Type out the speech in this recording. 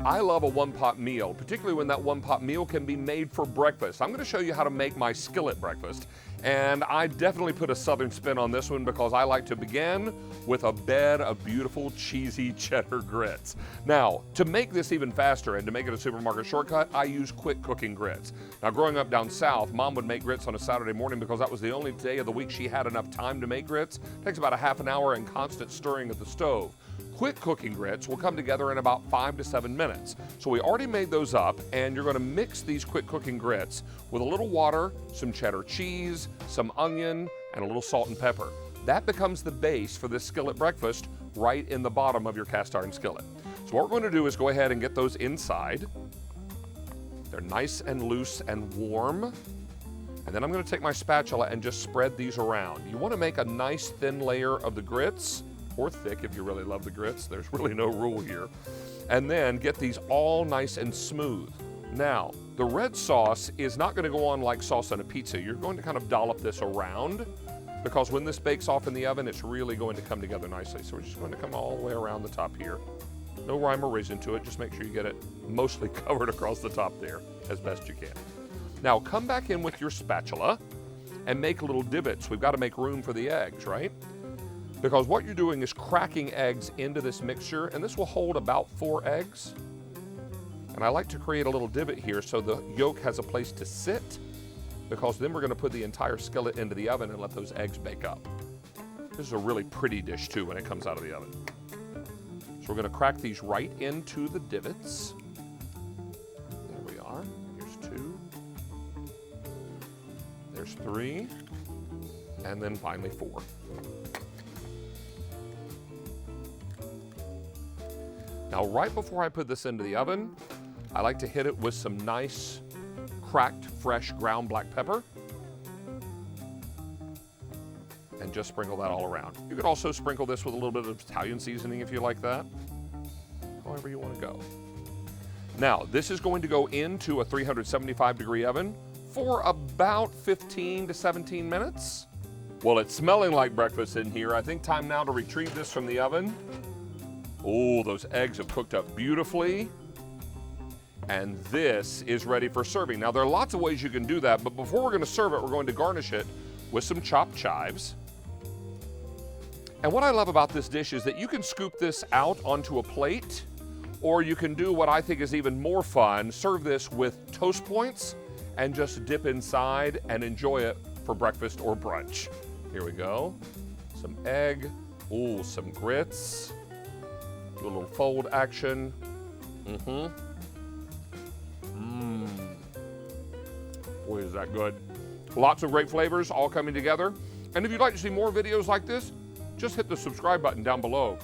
I love a one-pot meal, particularly when that one-pot meal can be made for breakfast. I'm going to show you how to make my skillet breakfast. And I definitely put a southern spin on this one because I like to begin with a bed of beautiful cheesy cheddar grits. Now, to make this even faster and to make it a supermarket shortcut, I use quick cooking grits. Now, growing up down south, Mom would make grits on a Saturday morning because that was the only day of the week she had enough time to make grits. It takes about a half an hour and constant stirring at the stove. Quick cooking grits will come together in about 5 to 7 minutes. So we already made those up, and you're going to mix these quick cooking grits with a little water, some cheddar cheese, some onion, and a little salt and pepper. That becomes the base for this skillet breakfast right in the bottom of your cast iron skillet. So what we're going to do is go ahead and get those inside. They're nice and loose and warm. And then I'm going to take my spatula and just spread these around. You want to make a nice thin layer of the grits, or thick if you really love the grits. There's really no rule here. And then get these all nice and smooth. Now, the red sauce is not going to go on like sauce on a pizza. You're going to kind of dollop this around because when this bakes off in the oven, it's really going to come together nicely. So we're just going to come all the way around the top here. No rhyme or reason to it. Just make sure you get it mostly covered across the top there as best you can. Now, come back in with your spatula and make little divots. We've got to make room for the eggs, right? Because what you're doing is cracking eggs into this mixture, and this will hold about 4 eggs. And I like to create a little divot here so the yolk has a place to sit, because then we're going to put the entire skillet into the oven and let those eggs bake up. This is a really pretty dish too when it comes out of the oven. So we're going to crack these right into the divots. There we are. Here's 2. There's 3. And then finally 4. Now, right before I put this into the oven, I like to hit it with some nice, cracked, fresh ground black pepper. And just sprinkle that all around. You could also sprinkle this with a little bit of Italian seasoning if you like that. However you want to go. Now, this is going to go into a 375-degree oven for about 15 to 17 minutes. Well, it's smelling like breakfast in here. I think time now to retrieve this from the oven. Oh, those eggs have cooked up beautifully. And this is ready for serving. Now, there are lots of ways you can do that, but before we're going to serve it, we're going to garnish it with some chopped chives. And what I love about this dish is that you can scoop this out onto a plate, or you can do what I think is even more fun, serve this with toast points and just dip inside and enjoy it for breakfast or brunch. Here we go. Some egg. Ooh, some grits. Do a little fold action. Boy, is that good. Lots of great flavors all coming together. And if you'd like to see more videos like this, just hit the subscribe button down below.